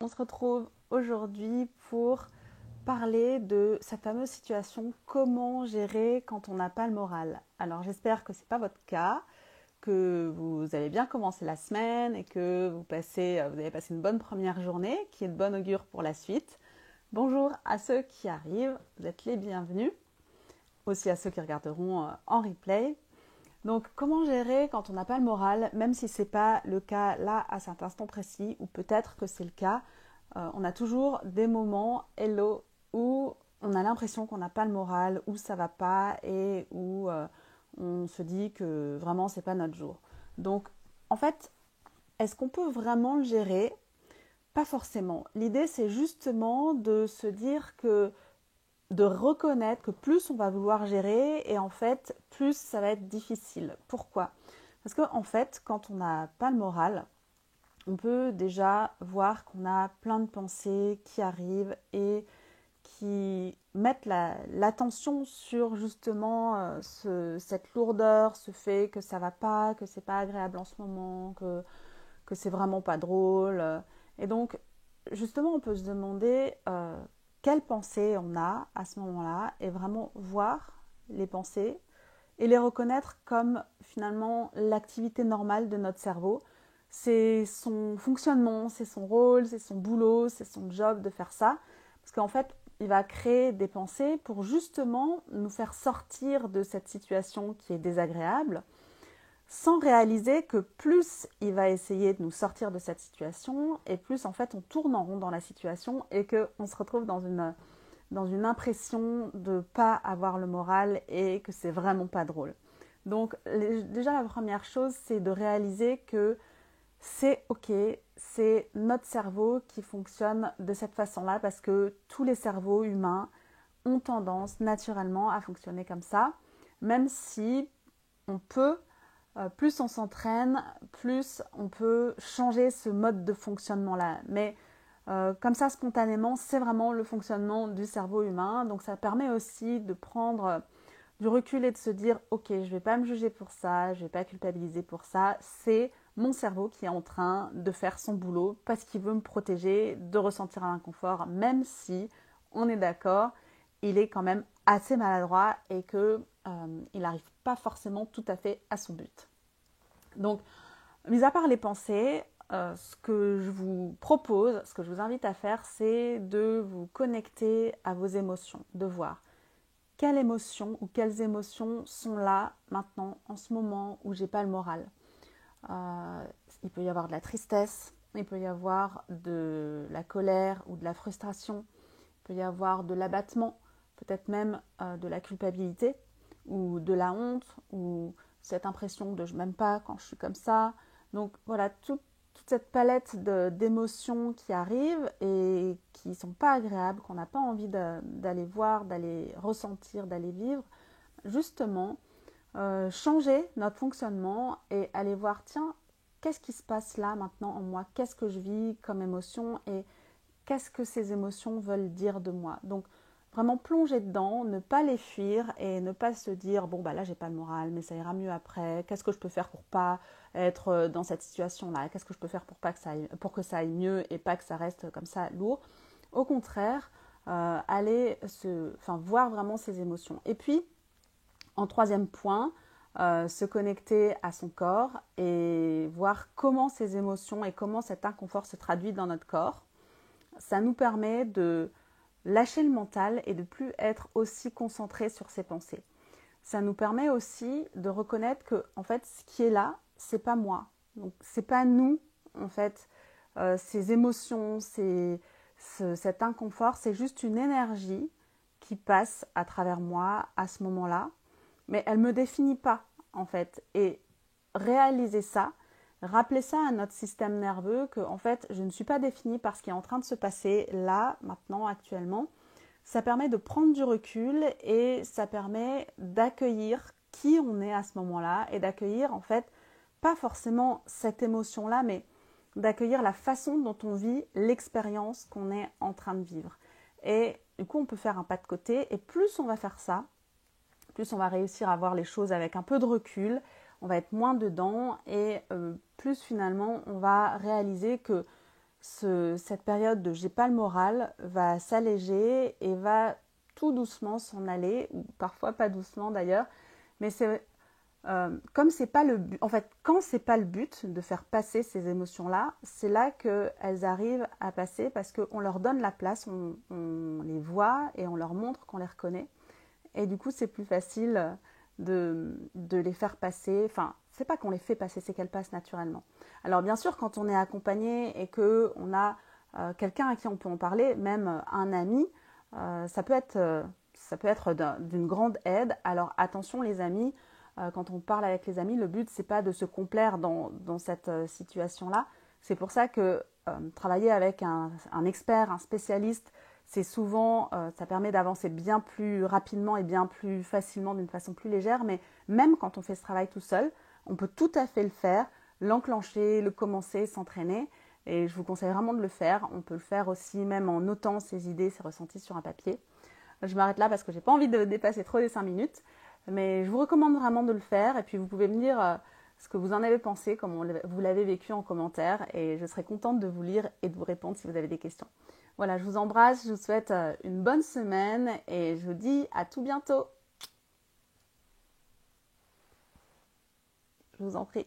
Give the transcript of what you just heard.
On se retrouve aujourd'hui pour parler de cette fameuse situation, comment gérer quand on n'a pas le moral. Alors j'espère que ce n'est pas votre cas, que vous avez bien commencé la semaine et que vous avez passé une bonne première journée qui est de bon augure pour la suite. Bonjour à ceux qui arrivent, vous êtes les bienvenus, aussi à ceux qui regarderont en replay. Donc comment gérer quand on n'a pas le moral, même si ce n'est pas le cas là à cet instant précis, ou peut-être que c'est le cas. On a toujours des moments, hello, où on a l'impression qu'on n'a pas le moral, où ça va pas et où on se dit que vraiment c'est pas notre jour. Donc en fait, est-ce qu'on peut vraiment le gérer? Pas forcément. L'idée c'est justement de se dire que de reconnaître que plus on va vouloir gérer et en fait plus ça va être difficile. Pourquoi? Parce qu'en fait quand on n'a pas le moral, on peut déjà voir qu'on a plein de pensées qui arrivent et qui mettent l'attention sur justement cette lourdeur, ce fait que ça va pas, que c'est pas agréable en ce moment, que c'est vraiment pas drôle. Et donc, justement, on peut se demander quelles pensées on a à ce moment-là et vraiment voir les pensées et les reconnaître comme finalement l'activité normale de notre cerveau. C'est son fonctionnement, c'est son rôle, c'est son boulot, c'est son job de faire ça. Parce qu'en fait, il va créer des pensées pour justement nous faire sortir de cette situation qui est désagréable, sans réaliser que plus il va essayer de nous sortir de cette situation, et plus en fait on tourne en rond dans la situation et qu'on se retrouve dans une impression de ne pas avoir le moral et que c'est vraiment pas drôle. Donc déjà la première chose, c'est de réaliser que c'est ok, c'est notre cerveau qui fonctionne de cette façon-là parce que tous les cerveaux humains ont tendance naturellement à fonctionner comme ça, même si on peut, plus on s'entraîne, plus on peut changer ce mode de fonctionnement-là. Mais comme ça, spontanément, c'est vraiment le fonctionnement du cerveau humain. Donc ça permet aussi de prendre du recul et de se dire ok, je ne vais pas me juger pour ça, je ne vais pas culpabiliser pour ça, c'est mon cerveau qui est en train de faire son boulot parce qu'il veut me protéger de ressentir un inconfort, même si on est d'accord, il est quand même assez maladroit et qu'il n'arrive pas forcément tout à fait à son but. Donc, mis à part les pensées, ce que je vous propose, ce que je vous invite à faire, c'est de vous connecter à vos émotions, de voir quelles émotions ou quelles émotions sont là maintenant, en ce moment où j'ai pas le moral. Euh, il peut y avoir de la tristesse, il peut y avoir de la colère ou de la frustration, il peut y avoir de l'abattement, peut-être même de la culpabilité ou de la honte ou cette impression de je m'aime pas quand je suis comme ça. Donc voilà, toute cette palette d'émotions qui arrivent et qui ne sont pas agréables, qu'on n'a pas envie d'aller voir, d'aller ressentir, d'aller vivre, justement, changer notre fonctionnement et aller voir, tiens, qu'est-ce qui se passe là maintenant en moi? Qu'est-ce que je vis comme émotion et qu'est-ce que ces émotions veulent dire de moi? Donc, vraiment plonger dedans, ne pas les fuir et ne pas se dire bon bah là j'ai pas le moral mais ça ira mieux après, qu'est-ce que je peux faire pour pas être dans cette situation là, qu'est-ce que je peux faire pour que ça aille mieux et pas que ça reste comme ça lourd. Au contraire, voir vraiment ses émotions. Et puis en troisième point, se connecter à son corps et voir comment ces émotions et comment cet inconfort se traduit dans notre corps. Ça nous permet de lâcher le mental et de ne plus être aussi concentré sur ses pensées. Ça nous permet aussi de reconnaître que en fait ce qui est là, c'est pas moi. Donc c'est pas nous en fait. Ces émotions, cet inconfort, c'est juste une énergie qui passe à travers moi à ce moment-là, mais elle me définit pas en fait. Et réaliser ça, rappeler ça à notre système nerveux que en fait je ne suis pas définie par ce qui est en train de se passer là, maintenant, actuellement. Ça permet de prendre du recul et ça permet d'accueillir qui on est à ce moment-là et d'accueillir en fait pas forcément cette émotion-là, mais d'accueillir la façon dont on vit l'expérience qu'on est en train de vivre. Et du coup, on peut faire un pas de côté et plus on va faire ça, plus on va réussir à voir les choses avec un peu de recul, on va être moins dedans et plus finalement on va réaliser que cette période de j'ai pas le moral va s'alléger et va tout doucement s'en aller, ou parfois pas doucement d'ailleurs, mais comme c'est pas le but, en fait, quand c'est pas le but de faire passer ces émotions-là, c'est là qu'elles arrivent à passer parce qu'on leur donne la place, on les voit et on leur montre qu'on les reconnaît. Et du coup, c'est plus facile de les faire passer. Enfin, c'est pas qu'on les fait passer, c'est qu'elles passent naturellement. Alors bien sûr, quand on est accompagné et qu'on a quelqu'un à qui on peut en parler, même un ami, ça peut être d'une grande aide. Alors attention les amis, quand on parle avec les amis, le but c'est pas de se complaire dans cette situation-là. C'est pour ça que travailler avec un expert, un spécialiste, c'est souvent, ça permet d'avancer bien plus rapidement et bien plus facilement, d'une façon plus légère. Mais même quand on fait ce travail tout seul, on peut tout à fait le faire, l'enclencher, le commencer, s'entraîner. Et je vous conseille vraiment de le faire. On peut le faire aussi même en notant ses idées, ses ressentis sur un papier. Je m'arrête là parce que j'ai pas envie de dépasser trop les 5 minutes. Mais je vous recommande vraiment de le faire. Et puis vous pouvez me dire ce que vous en avez pensé, comment vous l'avez vécu en commentaire. Et je serai contente de vous lire et de vous répondre si vous avez des questions. Voilà, je vous embrasse, je vous souhaite une bonne semaine et je vous dis à tout bientôt. Je vous en prie.